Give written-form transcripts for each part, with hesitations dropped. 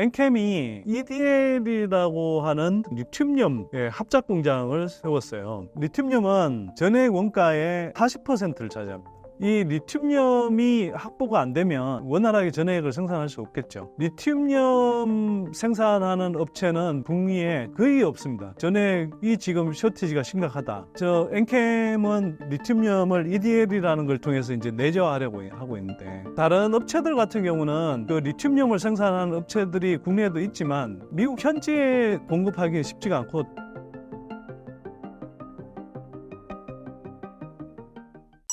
엔캠이 EDL이라고 하는 리튬륨 합작 공장을 세웠어요. 리튬륨은 전액 원가의 40%를 차지합니다. 이 리튬륨이 확보가 안 되면 원활하게 전해액을 생산할 수 없겠죠. 리튬륨 생산하는 업체는 북미에 거의 없습니다. 전해액이 지금 쇼티지가 심각하다. 저 엔캠은 리튬륨을 EDL이라는 걸 통해서 이제 내재화하려고 하고 있는데, 다른 업체들 같은 경우는 그 리튬륨을 생산하는 업체들이 국내에도 있지만 미국 현지에 공급하기 쉽지가 않고,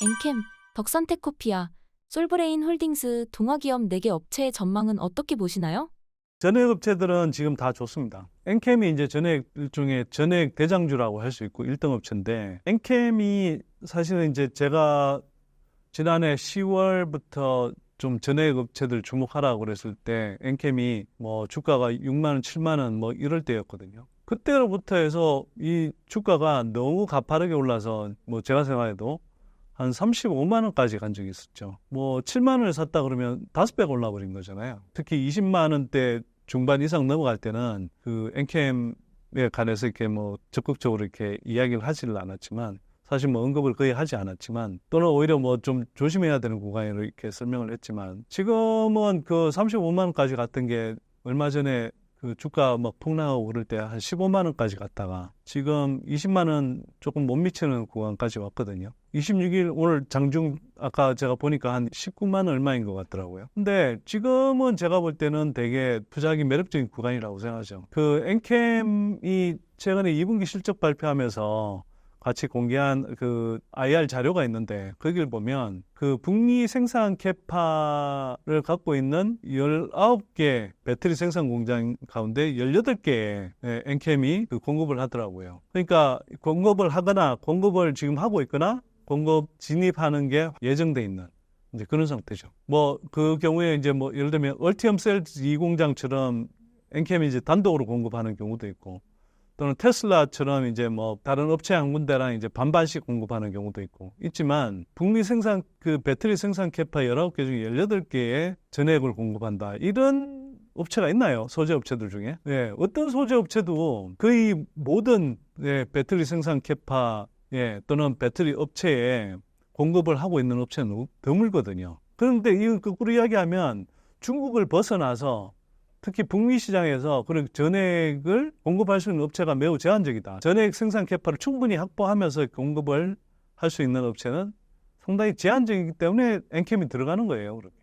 엔캠, 덕산테크코피아, 솔브레인 홀딩스 동아기업 4개 업체의 전망은 어떻게 보시나요? 전액 업체들은 지금 다 좋습니다. 엔캠이 이제 전액 중에 전액 대장주라고 할 수 있고 1등 업체인데, 엔캠이 사실은 이제 제가 지난해 10월부터 좀 전액 업체들 주목하라고 그랬을 때 엔캠이 뭐 주가가 6만 원, 7만 원 뭐 이럴 때였거든요. 그때로부터 해서 이 주가가 너무 가파르게 올라서 뭐 제가 생각해도 한 35만 원까지 간 적이 있었죠. 뭐 7만 원을 샀다 그러면 5배가 올라버린 거잖아요. 특히 20만 원대 중반 이상 넘어갈 때는 그 엔캠에 관해서 이렇게 뭐 적극적으로 이렇게 이야기를 하지를 않았지만, 사실 뭐 언급을 거의 하지 않았지만, 또는 오히려 뭐 좀 조심해야 되는 구간으로 이렇게 설명을 했지만, 지금은 그 35만 원까지 갔던 게 얼마 전에 그 주가 막 폭락하고 그럴 때 한 15만 원까지 갔다가 지금 20만 원 조금 못 미치는 구간까지 왔거든요. 26일 오늘 장중 아까 제가 보니까 한 19만 원 얼마인 것 같더라고요. 근데 지금은 제가 볼 때는 되게 투자하기 매력적인 구간이라고 생각하죠. 그 엔캠이 최근에 2분기 실적 발표하면서 같이 공개한 그 IR 자료가 있는데, 거기를 보면 그 북미 생산 캐파를 갖고 있는 19개 배터리 생산 공장 가운데 18개의 엔캠이 그 공급을 하더라고요. 그러니까 공급을 하거나 공급을 지금 하고 있거나 공급 진입하는 게 예정돼 있는 이제 그런 상태죠. 뭐 그 경우에 이제 뭐 예를 들면 얼티엄 셀즈 2공장처럼 엔캠이 이제 단독으로 공급하는 경우도 있고, 또는 테슬라처럼 이제 뭐 다른 업체 한 군데랑 이제 반반씩 공급하는 경우도 있지만, 북미 생산 그 배터리 생산 캐파 19개 중에 18개의 전액을 공급한다, 이런 업체가 있나요? 소재 업체들 중에? 예, 어떤 소재 업체도 거의 모든 배터리 생산 캐파 또는 배터리 업체에 공급을 하고 있는 업체는 드물거든요. 그런데 이 거꾸로 이야기하면 중국을 벗어나서 특히 북미 시장에서 그런 전액을 공급할 수 있는 업체가 매우 제한적이다. 전액 생산 캐파를 충분히 확보하면서 공급을 할 수 있는 업체는 상당히 제한적이기 때문에 엔캠이 들어가는 거예요, 그렇게.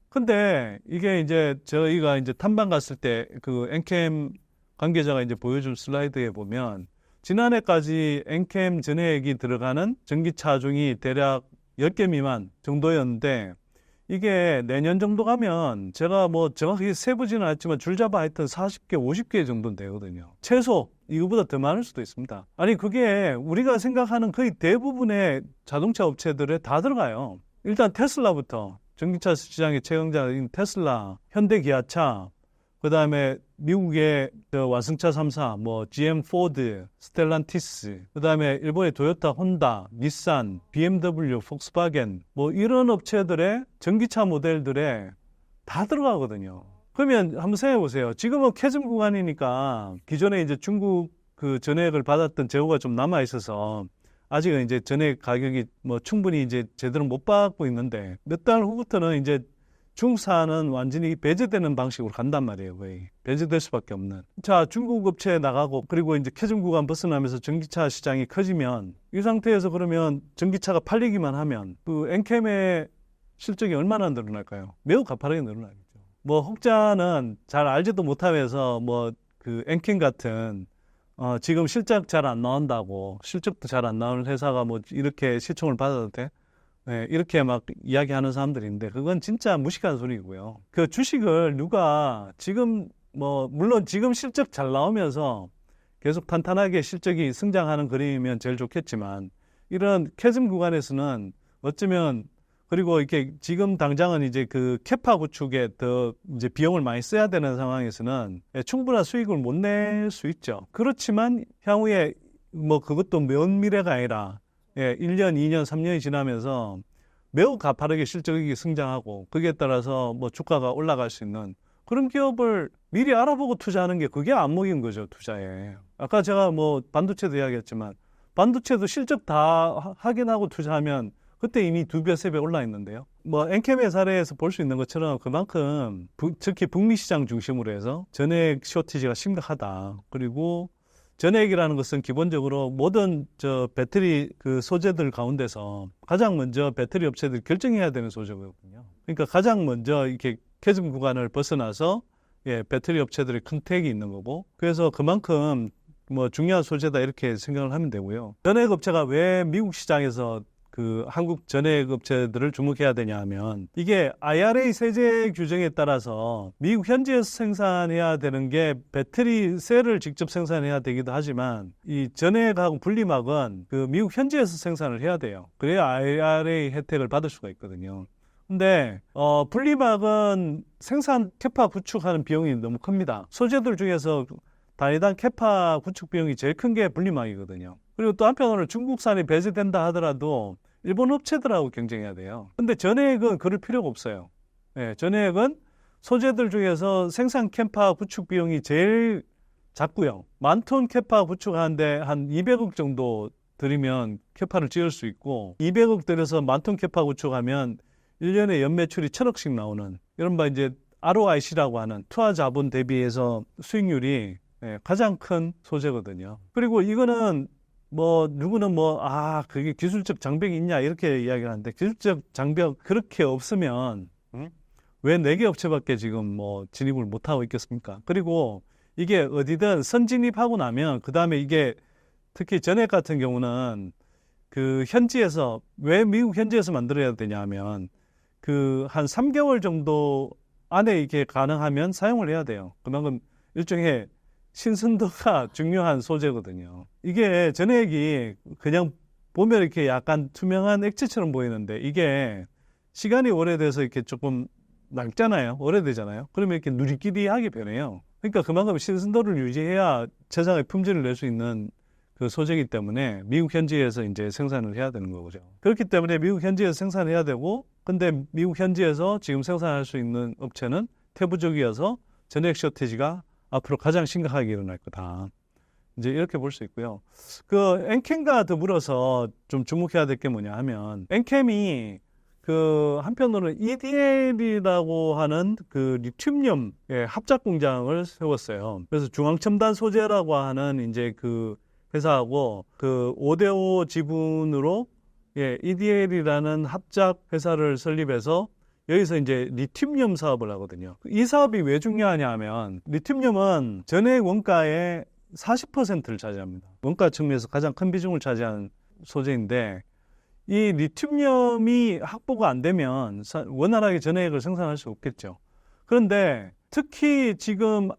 근데 이게 이제 저희가 이제 탐방 갔을 때 그 엔캠 관계자가 이제 보여준 슬라이드에 보면, 지난해까지 엔캠 전액이 들어가는 전기차 중이 대략 10개 미만 정도였는데, 이게 내년 정도 가면 제가 뭐 정확히 세부지는 않았지만 줄잡아 하여튼 40개, 50개 정도는 되거든요. 최소 이거보다 더 많을 수도 있습니다. 아니 그게 우리가 생각하는 거의 대부분의 자동차 업체들에 다 들어가요. 일단 테슬라부터, 전기차 시장의 최강자인 테슬라, 현대기아차, 그 다음에 미국의 완성차 3사, 뭐 GM, 포드, 스텔란티스, 그 다음에 일본의 토요타, 혼다, 닛산, BMW, 폭스바겐, 뭐 이런 업체들의 전기차 모델들에 다 들어가거든요. 그러면 한번 생각해 보세요. 지금은 캐즘 구간이니까 기존에 이제 중국 그 전액을 받았던 재고가 좀 남아 있어서 아직은 이제 전액 가격이 뭐 충분히 이제 제대로 못 받고 있는데, 몇 달 후부터는 이제 중국사는 완전히 배제되는 방식으로 간단 말이에요. 거의 배제될 수밖에 없는. 자, 중국 업체에 나가고 그리고 이제 캐즘 구간 벗어나면서 전기차 시장이 커지면, 이 상태에서 그러면 전기차가 팔리기만 하면 그 엔캠의 실적이 얼마나 늘어날까요? 매우 가파르게 늘어나겠죠. 뭐 혹자는 잘 알지도 못하면서 뭐 그 엔캠 같은 지금 실적 잘 안 나온다고, 실적도 잘 안 나오는 회사가 뭐 이렇게 시총을 받아도 돼? 네, 이렇게 막 이야기하는 사람들인데, 그건 진짜 무식한 소리고요. 그 주식을 누가 지금 뭐 물론 지금 실적 잘 나오면서 계속 탄탄하게 실적이 성장하는 그림이면 제일 좋겠지만, 이런 캐즘 구간에서는 어쩌면, 그리고 이렇게 지금 당장은 이제 그 캐파 구축에 더 이제 비용을 많이 써야 되는 상황에서는 충분한 수익을 못 낼 수 있죠. 그렇지만 향후에 뭐 그것도 먼 미래가 아니라 1년, 2년, 3년이 지나면서 매우 가파르게 실적이 성장하고, 거기에 따라서 뭐 주가가 올라갈 수 있는 그런 기업을 미리 알아보고 투자하는 게 그게 안목인 거죠, 투자에. 아까 제가 뭐 반도체도 이야기했지만 반도체도 실적 다 확인하고 투자하면 그때 이미 2배, 3배 올라 있는데요. 뭐 엔캠의 사례에서 볼 수 있는 것처럼 그만큼 특히 북미 시장 중심으로 해서 전액 쇼티지가 심각하다. 그리고 전액이라는 것은 기본적으로 모든 배터리 그 소재들 가운데서 가장 먼저 배터리 업체들이 결정해야 되는 소재거든요. 그러니까 가장 먼저 이렇게 캐즘 구간을 벗어나서 배터리 업체들의 컨택이 있는 거고, 그래서 그만큼 뭐 중요한 소재다 이렇게 생각을 하면 되고요. 전액 업체가 왜 미국 시장에서 그 한국 전액 업체들을 주목해야 되냐 하면, 이게 IRA 세제 규정에 따라서 미국 현지에서 생산해야 되는 게 배터리 셀을 직접 생산해야 되기도 하지만 이 전액하고 분리막은 그 미국 현지에서 생산을 해야 돼요. 그래야 IRA 혜택을 받을 수가 있거든요. 근데 분리막은 생산 캐파 구축하는 비용이 너무 큽니다. 소재들 중에서 단위당 캐파 구축 비용이 제일 큰 게 분리막이거든요. 그리고 또 한편으로 중국산이 배제된다 하더라도 일본 업체들하고 경쟁해야 돼요. 근데 전액은 그럴 필요가 없어요. 전액은 소재들 중에서 생산 캐파 구축 비용이 제일 작고요. 10,000톤 캐파 구축하는데 한 200억 정도 들이면 캐파를 지을 수 있고, 200억 들여서 10,000톤 캐파 구축하면 1년에 연매출이 1,000억씩 나오는, 이른바 이제 ROIC라고 하는 투하 자본 대비해서 수익률이 가장 큰 소재거든요. 그리고 이거는 뭐 누구는 그게 기술적 장벽이 있냐 이렇게 이야기를 하는데, 기술적 장벽 그렇게 없으면 왜 4개 업체밖에 지금 뭐 진입을 못하고 있겠습니까? 그리고 이게 어디든 선진입하고 나면 그 다음에 이게 특히 전액 같은 경우는 그 현지에서, 왜 미국 현지에서 만들어야 되냐 하면 그 한 3개월 정도 안에 이게 가능하면 사용을 해야 돼요. 그만큼 일종의 신선도가 중요한 소재거든요. 이게 전액이 그냥 보면 이렇게 약간 투명한 액체처럼 보이는데, 이게 시간이 오래돼서 이렇게 조금 낡잖아요. 오래되잖아요. 그러면 이렇게 누리끼리하게 변해요. 그러니까 그만큼 신선도를 유지해야 최상의 품질을 낼 수 있는 그 소재이기 때문에 미국 현지에서 이제 생산을 해야 되는 거죠. 그렇기 때문에 미국 현지에서 생산을 해야 되고, 근데 미국 현지에서 지금 생산할 수 있는 업체는 태부적이어서 전액 쇼티지가 앞으로 가장 심각하게 일어날 거다. 이제 이렇게 볼 수 있고요. 그 엔캠과 더불어서 좀 주목해야 될 게 뭐냐 하면, 엔캠이 그 한편으로는 EDL이라고 하는 그 리튬륨의 합작 공장을 세웠어요. 그래서 중앙첨단 소재라고 하는 이제 그 회사하고 그 5대5 지분으로 EDL이라는 합작 회사를 설립해서 여기서 이제 리튬륨 사업을 하거든요. 이 사업이 왜 중요하냐 하면, 리튬륨은 전액 원가의 40%를 차지합니다. 원가 측면에서 가장 큰 비중을 차지하는 소재인데, 이 리튬륨이 확보가 안 되면 원활하게 전액을 생산할 수 없겠죠. 그런데 특히 지금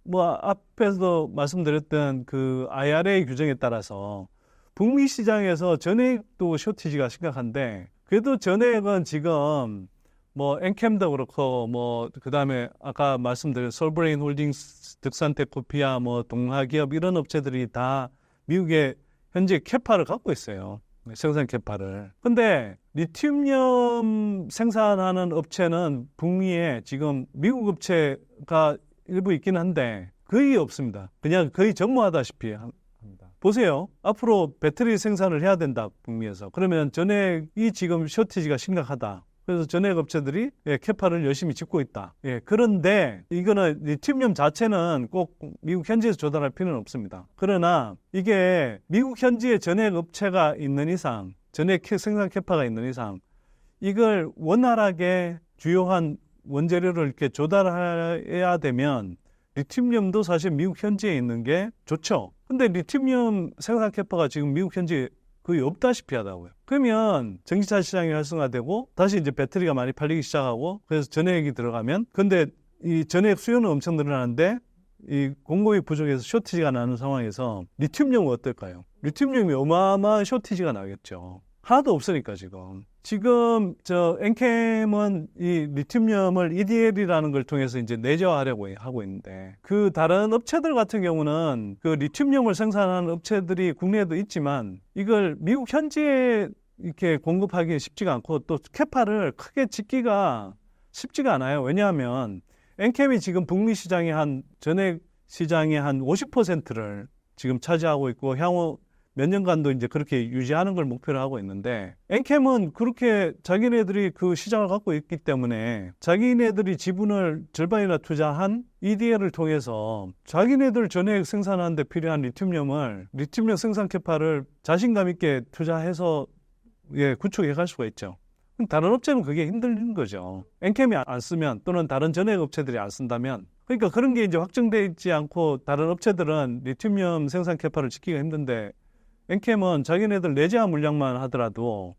뭐 앞에서 말씀드렸던 그 IRA 규정에 따라서 북미 시장에서 전액도 쇼티지가 심각한데, 그래도 전액은 지금 뭐 엔캠도 그렇고 뭐 그다음에 아까 말씀드린 솔브레인 홀딩스, 득산테코피아, 뭐 동화기업 이런 업체들이 다 미국의 현재 캐파를 갖고 있어요. 생산 캐파를. 근데 리튬륨 생산하는 업체는 북미에 지금 미국 업체가 일부 있긴 한데 거의 없습니다. 그냥 거의 전무하다시피 합니다. 보세요. 앞으로 배터리 생산을 해야 된다, 북미에서. 그러면 전액이 지금 쇼티지가 심각하다. 그래서 전액 업체들이 캐파를 열심히 짓고 있다. 그런데 이거는 리튬륨 자체는 꼭 미국 현지에서 조달할 필요는 없습니다. 그러나 이게 미국 현지에 전액 업체가 있는 이상, 전액 생산 캐파가 있는 이상, 이걸 원활하게 주요한 원재료를 이렇게 조달해야 되면 리튬륨도 사실 미국 현지에 있는 게 좋죠. 근데 리튬륨 생산 캐파가 지금 미국 현지에 거의 없다시피 하다고요. 그러면 전기차 시장이 활성화되고 다시 이제 배터리가 많이 팔리기 시작하고, 그래서 전액이 들어가면, 근데 이 전액 수요는 엄청 늘어나는데 이 공급이 부족해서 쇼티지가 나는 상황에서 리튬륨은 어떨까요? 리튬륨이 어마어마한 쇼티지가 나겠죠. 하나도 없으니까 지금 저 엔캠은 이 리튬륨을 EDL이라는 걸 통해서 이제 내재화하려고 하고 있는데, 그 다른 업체들 같은 경우는 그 리튬륨을 생산하는 업체들이 국내에도 있지만 이걸 미국 현지에 이렇게 공급하기 쉽지가 않고, 또 캐파를 크게 짓기가 쉽지가 않아요. 왜냐하면 엔캠이 지금 북미 시장의 전액 시장의 한 50%를 지금 차지하고 있고 향후 몇 년간도 이제 그렇게 유지하는 걸 목표로 하고 있는데, 엔캠은 그렇게 자기네들이 그 시장을 갖고 있기 때문에 자기네들이 지분을 절반이나 투자한 EDL을 통해서 자기네들 전액 생산하는 데 필요한 리튬 생산 캐파를 자신감 있게 투자해서 구축해 갈 수가 있죠. 다른 업체는 그게 힘든 거죠. 엔캠이 안 쓰면, 또는 다른 전액 업체들이 안 쓴다면, 그러니까 그런 게 이제 확정되어 있지 않고 다른 업체들은 리튬 생산 캐파를 지키기가 힘든데, 엔캠은 자기네들 내재화 물량만 하더라도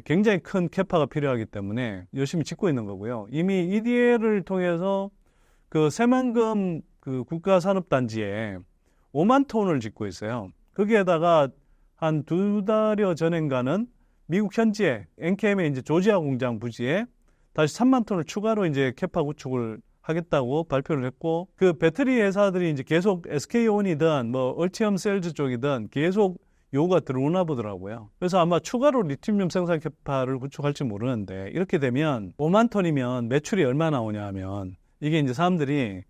굉장히 큰 캐파가 필요하기 때문에 열심히 짓고 있는 거고요. 이미 EDL을 통해서 그 새만금 그 국가산업단지에 5만 톤을 짓고 있어요. 거기에다가 한 2달여 전인가는 미국 현지에 엔캠의 이제 조지아 공장 부지에 다시 3만 톤을 추가로 이제 캐파 구축을 하겠다고 발표를 했고, 그 배터리 회사들이 이제 계속 SK온이든 뭐 얼티엄 셀즈 쪽이든 계속 요구가 들어오나 보더라고요. 그래서 아마 추가로 리튬 생산 캐파를 구축할지 모르는데, 이렇게 되면 5만 톤이면 매출이 얼마 나오냐 하면, 이게 이제 사람들이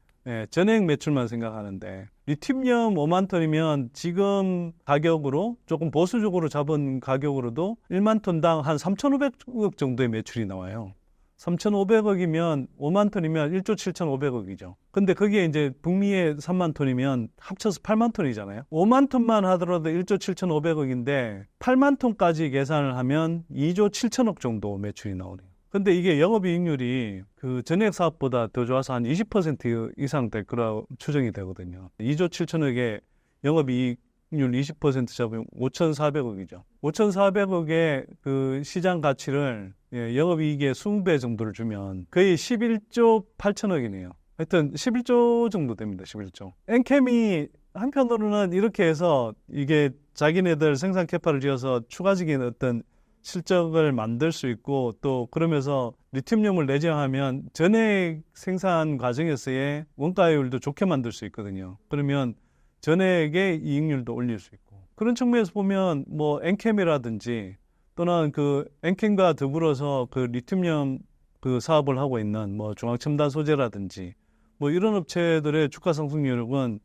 전액 매출만 생각하는데, 리튬 5만 톤이면 지금 가격으로 조금 보수적으로 잡은 가격으로도 1만 톤당 한 3,500억 정도의 매출이 나와요. 3,500억이면 5만 톤이면 1조 7,500억이죠. 근데 그게 이제 북미의 3만 톤이면 합쳐서 8만 톤이잖아요. 5만 톤만 하더라도 1조 7,500억인데 8만 톤까지 계산을 하면 2조 7천억 정도 매출이 나오네요. 근데 이게 영업이익률이 그 전액 사업보다 더 좋아서 한 20% 이상 될 거라 추정이 되거든요. 2조 7천억에 영업이익 률 20% 잡으면 5,400억이죠. 5,400억의 그 시장 가치를 영업이익의 20배 정도를 주면 거의 11조 8천억이네요. 하여튼 11조 정도 됩니다. 11조. 엔캠이 한편으로는 이렇게 해서 이게 자기네들 생산 캐파를 지어서 추가적인 어떤 실적을 만들 수 있고, 또 그러면서 리튬을 내재화하면 전액 생산 과정에서의 원가율도 좋게 만들 수 있거든요. 그러면 전액의 이익률도 올릴 수 있고, 그런 측면에서 보면 뭐 엔캠이라든지 또는 그 엔캠과 더불어서 그 리튬 그 사업을 하고 있는 뭐 중앙첨단 소재라든지 뭐 이런 업체들의 주가 상승률은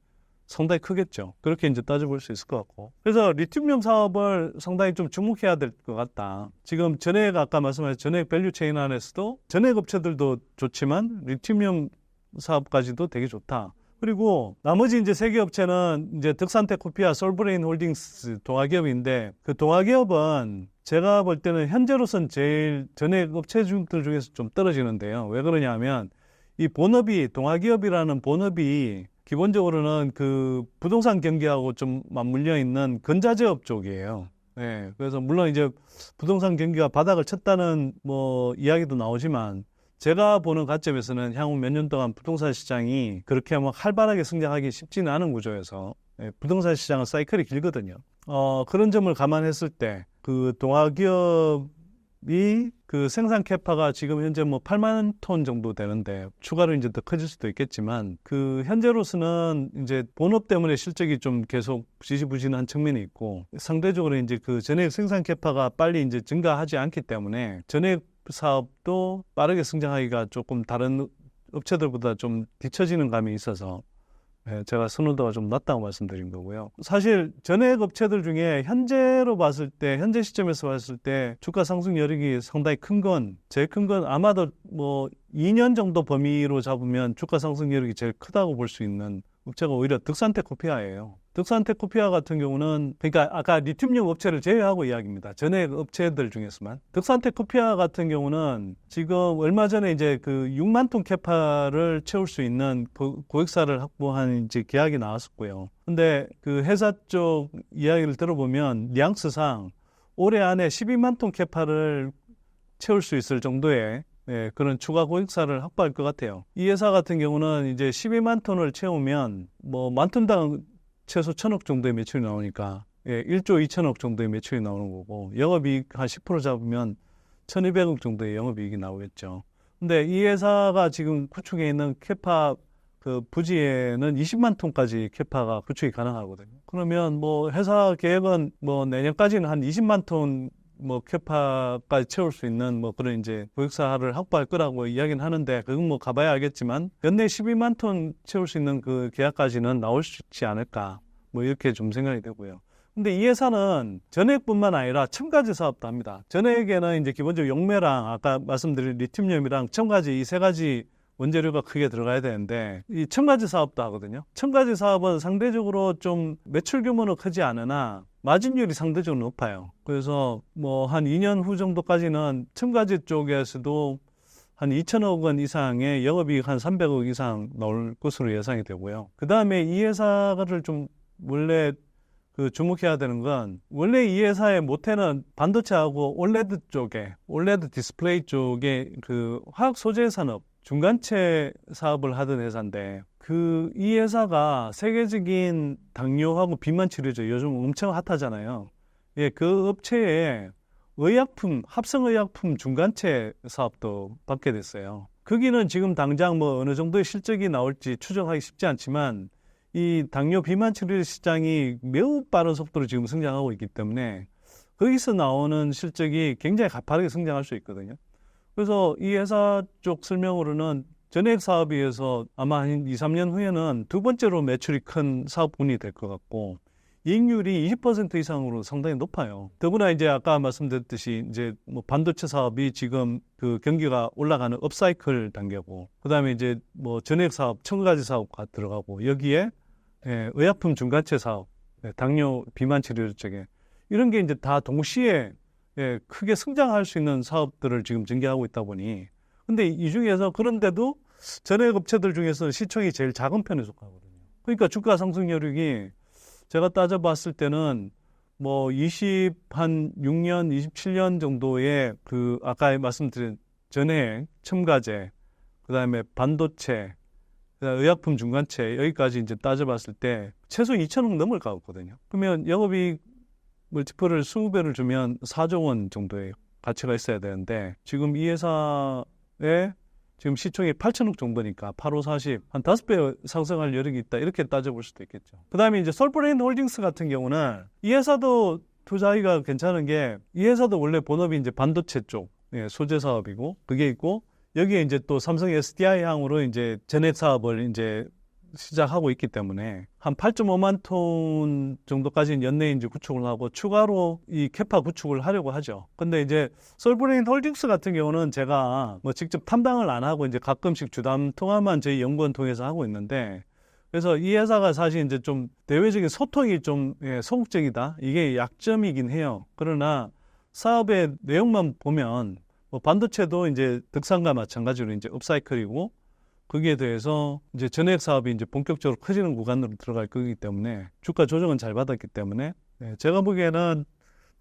상당히 크겠죠. 그렇게 이제 따져볼 수 있을 것 같고, 그래서 리튬 사업을 상당히 좀 주목해야 될 것 같다. 지금 전액, 아까 말씀하신 전액 밸류 체인 안에서도 전액 업체들도 좋지만 리튬 사업까지도 되게 좋다. 그리고 나머지 이제 세 개 업체는 이제 득산테크피아, 솔브레인 홀딩스 동아기업인데, 그 동아기업은 제가 볼 때는 현재로선 제일 전액 업체들 중에서 좀 떨어지는데요. 왜 그러냐 하면 이 본업이, 동아기업이라는 본업이 기본적으로는 그 부동산 경기하고 좀 맞물려 있는 건자재업 쪽이에요. 그래서 물론 이제 부동산 경기가 바닥을 쳤다는 뭐 이야기도 나오지만, 제가 보는 관점에서는 향후 몇 년 동안 부동산 시장이 그렇게 뭐 활발하게 성장하기 쉽지는 않은 구조여서, 부동산 시장은 사이클이 길거든요. 그런 점을 감안했을 때 그 동아기업이 그 생산 캐파가 지금 현재 뭐 8만 톤 정도 되는데 추가로 이제 더 커질 수도 있겠지만, 그 현재로서는 이제 본업 때문에 실적이 좀 계속 지지부진한 측면이 있고, 상대적으로 이제 그 전액 생산 캐파가 빨리 이제 증가하지 않기 때문에 전액 사업도 빠르게 성장하기가 조금 다른 업체들보다 좀 뒤처지는 감이 있어서 제가 선호도가 좀 낮다고 말씀드린 거고요. 사실 전액 업체들 중에 현재로 봤을 때, 현재 시점에서 봤을 때 주가 상승 여력이 상당히 제일 큰 건 아마도 뭐 2년 정도 범위로 잡으면 주가 상승 여력이 제일 크다고 볼 수 있는 업체가 오히려 득산테크피아예요. 득산테크피아 같은 경우는, 그러니까 아까 리튬 업체를 제외하고 이야기입니다. 전액 업체들 중에서만. 득산테크피아 같은 경우는 지금 얼마 전에 이제 그 6만 톤 캐파를 채울 수 있는 고객사를 확보한 이제 계약이 나왔었고요. 근데 그 회사 쪽 이야기를 들어보면 뉘앙스상 올해 안에 12만 톤 캐파를 채울 수 있을 정도의 그런 추가 고객사를 확보할 것 같아요. 이 회사 같은 경우는 이제 12만 톤을 채우면 뭐 만 톤당 최소 1,000억 정도의 매출이 나오니까 1조 2천억 정도의 매출이 나오는 거고, 영업이익 한 10% 잡으면 1,200억 정도의 영업이익이 나오겠죠. 근데 이 회사가 지금 구축해 있는 캐파 그 부지에는 20만 톤까지 캐파가 구축이 가능하거든요. 그러면 뭐 회사 계획은 뭐 내년까지는 한 20만 톤 뭐 캐파까지 채울 수 있는 뭐 그런 이제 고객사를 확보할 거라고 이야기는 하는데 그건 뭐 가봐야 알겠지만 연내 12만 톤 채울 수 있는 그 계약까지는 나올 수 있지 않을까 뭐 이렇게 좀 생각이 되고요. 근데 이 회사는 전액뿐만 아니라 첨가제 사업도 합니다. 전액에는 이제 기본적으로 용매랑 아까 말씀드린 리튬이온이랑 첨가제 이 세 가지 원재료가 크게 들어가야 되는데 이 첨가제 사업도 하거든요. 첨가제 사업은 상대적으로 좀 매출 규모는 크지 않으나 마진율이 상대적으로 높아요. 그래서 뭐 한 2년 후 정도까지는 첨가제 쪽에서도 한 2천억 원 이상의 영업이익 한 300억 이상 나올 것으로 예상이 되고요. 그 다음에 이 회사를 좀 원래 그 주목해야 되는 건 원래 이 회사의 모태는 반도체하고 올레드 쪽에 올레드 디스플레이 쪽에 그 화학 소재 산업 중간체 사업을 하던 회사인데 그 이 회사가 세계적인 당뇨하고 비만 치료제 요즘 엄청 핫하잖아요. 예, 그 업체에 의약품 합성의약품 중간체 사업도 받게 됐어요. 거기는 지금 당장 뭐 어느 정도의 실적이 나올지 추정하기 쉽지 않지만 이 당뇨 비만 치료 시장이 매우 빠른 속도로 지금 성장하고 있기 때문에 거기서 나오는 실적이 굉장히 가파르게 성장할 수 있거든요. 그래서 이 회사 쪽 설명으로는 전액 사업에 의해서 아마 한 2, 3년 후에는 두 번째로 매출이 큰 사업군이 될 것 같고 이익률이 20% 이상으로 상당히 높아요. 더구나 이제 아까 말씀드렸듯이 이제 뭐 반도체 사업이 지금 그 경기가 올라가는 업사이클 단계고 그다음에 이제 뭐 전액 사업, 첨가제 사업가 들어가고 여기에 의약품 중간체 사업, 당뇨 비만 치료 쪽에 이런 게 이제 다 동시에 크게 성장할 수 있는 사업들을 지금 전개하고 있다 보니 근데 이 중에서 그런데도 전액 업체들 중에서 시총이 제일 작은 편에 속하거든요. 그러니까 주가 상승 여력이 제가 따져봤을 때는 뭐 26년, 27년 정도의 그 아까 말씀드린 전액, 첨가제, 그다음에 반도체, 그다음에 의약품 중간체 여기까지 이제 따져봤을 때 최소 2천억 넘을 것 같거든요. 그러면 영업이익 멀티플을 20배를 주면 4조 원 정도의 가치가 있어야 되는데 지금 이 회사의 지금 시총이 8천억 정도니까 8, 5, 40, 한 5배 상승할 여력이 있다 이렇게 따져볼 수도 있겠죠. 그 다음에 이제 솔브레인 홀딩스 같은 경우는 이 회사도 투자하기가 괜찮은 게 이 회사도 원래 본업이 이제 반도체 쪽 소재 사업이고 그게 있고 여기에 이제 또 삼성 SDI 향으로 이제 전액 사업을 이제 시작하고 있기 때문에 한 8.5만 톤 정도까지는 연내에 이제 구축을 하고 추가로 이 캐파 구축을 하려고 하죠. 근데 이제 솔브레인 홀딩스 같은 경우는 제가 뭐 직접 탐방을 안 하고 이제 가끔씩 주담 통화만 저희 연구원 통해서 하고 있는데 그래서 이 회사가 사실 이제 좀 대외적인 소통이 좀 소극적이다. 이게 약점이긴 해요. 그러나 사업의 내용만 보면 뭐 반도체도 이제 덕산과 마찬가지로 이제 업사이클이고 거기에 대해서 이제 전액 사업이 이제 본격적으로 커지는 구간으로 들어갈 거기 때문에 주가 조정은 잘 받았기 때문에 제가 보기에는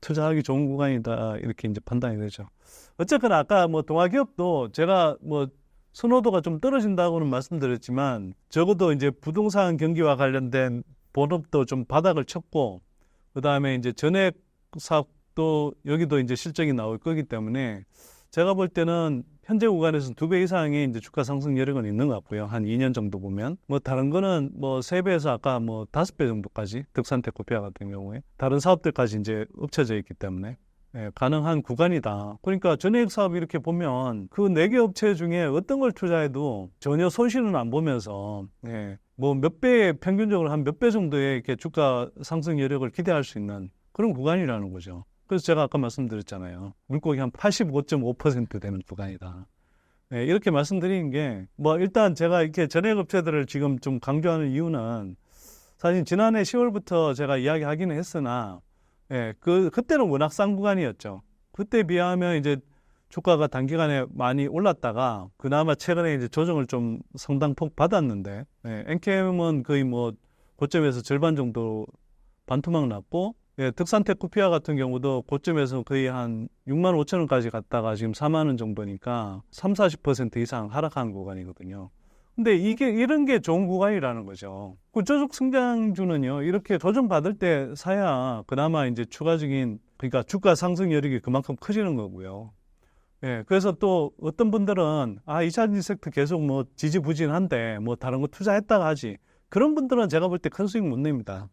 투자하기 좋은 구간이다 이렇게 이제 판단이 되죠. 어쨌거나 아까 뭐 동아기업도 제가 뭐 선호도가 좀 떨어진다고는 말씀드렸지만 적어도 이제 부동산 경기와 관련된 본업도 좀 바닥을 쳤고 그 다음에 이제 전액 사업도 여기도 이제 실적이 나올 거기 때문에 제가 볼 때는 현재 구간에서는 2배 이상의 이제 주가 상승 여력은 있는 것 같고요. 한 2년 정도 보면. 뭐 다른 거는 뭐 3배에서 아까 뭐 5배 정도까지 덕산테크피아 같은 경우에 다른 사업들까지 이제 엎쳐져 있기 때문에 가능한 구간이다. 그러니까 전액 사업 이렇게 보면 그 4개 업체 중에 어떤 걸 투자해도 전혀 손실은 안 보면서 뭐 몇 배, 평균적으로 한 몇 배 정도의 이렇게 주가 상승 여력을 기대할 수 있는 그런 구간이라는 거죠. 그래서 제가 아까 말씀드렸잖아요. 물고기 한 85.5% 되는 구간이다. 이렇게 말씀드리는 게, 뭐, 일단 제가 이렇게 전액 업체들을 지금 좀 강조하는 이유는 사실 지난해 10월부터 제가 이야기하기는 했으나, 그때는 워낙 싼 구간이었죠. 그때 비하면 이제 주가가 단기간에 많이 올랐다가, 그나마 최근에 이제 조정을 좀 상당폭 받았는데, 엔캠은 거의 뭐, 고점에서 절반 정도 반토막 났고, 덕산테크피아 같은 경우도 고점에서 거의 한 6만 5천 원까지 갔다가 지금 4만 원 정도니까 30-40% 이상 하락한 구간이거든요. 근데 이런 게 좋은 구간이라는 거죠. 구조적 성장주는요, 이렇게 조정받을 때 사야 그나마 이제 추가적인, 그러니까 주가 상승 여력이 그만큼 커지는 거고요. 그래서 또 어떤 분들은, 2차전지 섹터 계속 뭐 지지부진한데 뭐 다른 거 투자했다가 하지. 그런 분들은 제가 볼 때 큰 수익 못 냅니다.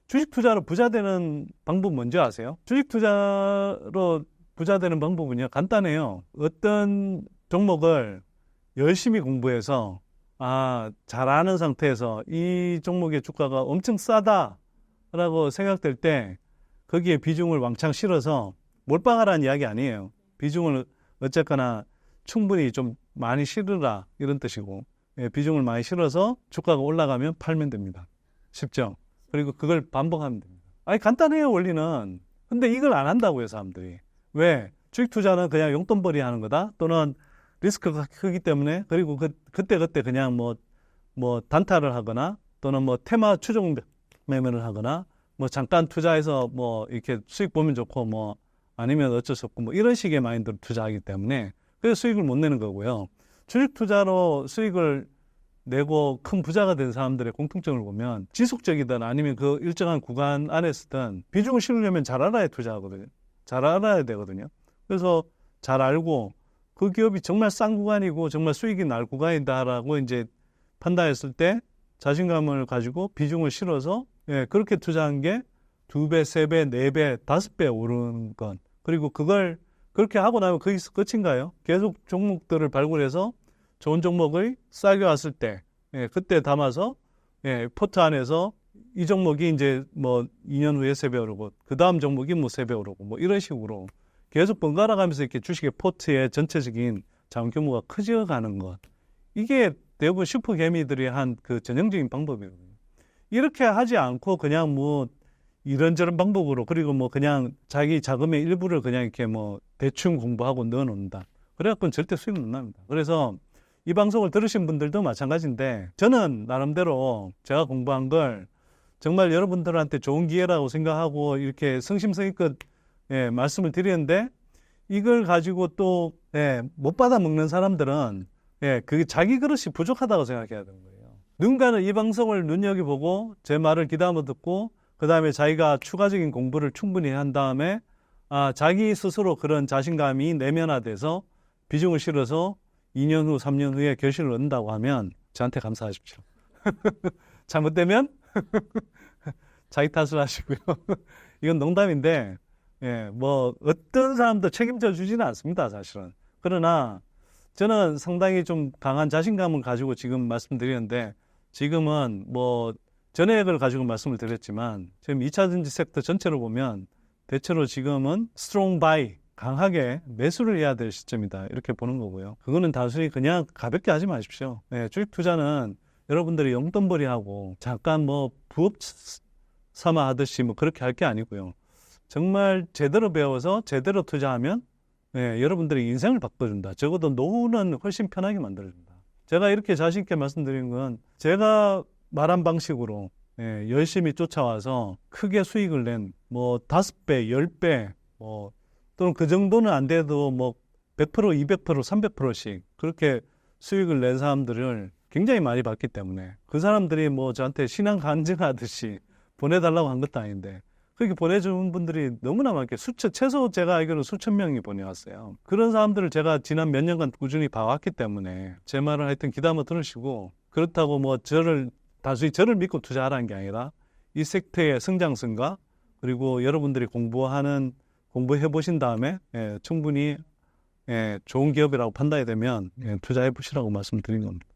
주식 투자로 부자 되는 방법 뭔지 아세요? 주식 투자로 부자 되는 방법은요, 간단해요. 어떤 종목을 열심히 공부해서 잘 아는 상태에서 이 종목의 주가가 엄청 싸다라고 생각될 때 거기에 비중을 왕창 실어서 몰빵하라는 이야기 아니에요. 비중을 어쨌거나 충분히 좀 많이 실으라 이런 뜻이고, 비중을 많이 실어서 주가가 올라가면 팔면 됩니다. 쉽죠? 그리고 그걸 반복하면 됩니다. 간단해요, 원리는. 근데 이걸 안 한다고요, 사람들이. 왜? 주식 투자는 그냥 용돈벌이 하는 거다? 또는 리스크가 크기 때문에, 그리고 그때 그냥 뭐 단타를 하거나, 또는 뭐 테마 추종 매매를 하거나, 뭐 잠깐 투자해서 뭐 이렇게 수익 보면 좋고, 뭐 아니면 어쩔 수 없고, 뭐 이런 식의 마인드로 투자하기 때문에, 그래서 수익을 못 내는 거고요. 주식 투자로 수익을 내고 큰 부자가 된 사람들의 공통점을 보면 지속적이든 아니면 그 일정한 구간 안에서든 비중을 실으려면 잘 알아야 투자하거든요. 잘 알아야 되거든요. 그래서 잘 알고 그 기업이 정말 싼 구간이고 정말 수익이 날 구간이다라고 이제 판단했을 때 자신감을 가지고 비중을 실어서 그렇게 투자한 게 2배, 3배, 4배, 5배 오르는 건. 그리고 그걸 그렇게 하고 나면 거기서 끝인가요? 계속 종목들을 발굴해서 좋은 종목을 싸게 왔을 때, 그때 담아서, 포트 안에서 이 종목이 이제 뭐 2년 후에 3배 오르고, 그 다음 종목이 뭐 3배 오르고, 뭐 이런 식으로 계속 번갈아 가면서 이렇게 주식의 포트의 전체적인 자원 규모가 커져가는 것. 이게 대부분 슈퍼 개미들이 한 그 전형적인 방법이거든요. 이렇게 하지 않고 그냥 뭐 이런저런 방법으로, 그리고 뭐 그냥 자기 자금의 일부를 그냥 이렇게 뭐 대충 공부하고 넣어놓는다. 그래갖고는 절대 수익 못 납니다. 그래서 이 방송을 들으신 분들도 마찬가지인데, 저는 나름대로 제가 공부한 걸 정말 여러분들한테 좋은 기회라고 생각하고 이렇게 성심성의껏 말씀을 드리는데, 이걸 가지고 또 못 받아 먹는 사람들은 그게 자기 그릇이 부족하다고 생각해야 되는 거예요. 누군가는 이 방송을 눈여겨보고 제 말을 귀담아 듣고 그 다음에 자기가 추가적인 공부를 충분히 한 다음에 자기 스스로 그런 자신감이 내면화돼서 비중을 실어서 2년 후, 3년 후에 결실을 얻는다고 하면 저한테 감사하십시오. 잘못되면 자기 탓을 하시고요. 이건 농담인데, 뭐 어떤 사람도 책임져 주지는 않습니다, 사실은. 그러나 저는 상당히 좀 강한 자신감을 가지고 지금 말씀드리는데, 지금은 뭐 전액을 가지고 말씀을 드렸지만 지금 2차전지 섹터 전체로 보면 대체로 지금은 스트롱 바이, 강하게 매수를 해야 될 시점이다, 이렇게 보는 거고요. 그거는 단순히 그냥 가볍게 하지 마십시오. 주식 투자는 여러분들이 용돈벌이하고 잠깐 뭐 부업 삼아 하듯이 뭐 그렇게 할 게 아니고요. 정말 제대로 배워서 제대로 투자하면 여러분들의 인생을 바꿔준다. 적어도 노후는 훨씬 편하게 만들어준다. 제가 이렇게 자신 있게 말씀드리는 건 제가 말한 방식으로 열심히 쫓아와서 크게 수익을 낸 뭐 5배, 10배 뭐 또는 그 정도는 안 돼도 뭐 100%, 200%, 300%씩 그렇게 수익을 낸 사람들을 굉장히 많이 봤기 때문에 그 사람들이 뭐 저한테 신앙 간증하듯이 보내달라고 한 것도 아닌데 그렇게 보내준 분들이 너무나 많게 최소 제가 알기로는 수천 명이 보내왔어요. 그런 사람들을 제가 지난 몇 년간 꾸준히 봐왔기 때문에 제 말을 하여튼 귀담아 들으시고, 그렇다고 뭐 단순히 저를 믿고 투자하라는 게 아니라 이 섹터의 성장성과 그리고 여러분들이 공부해 보신 다음에 충분히 좋은 기업이라고 판단이 되면 투자해 보시라고 말씀드린 겁니다.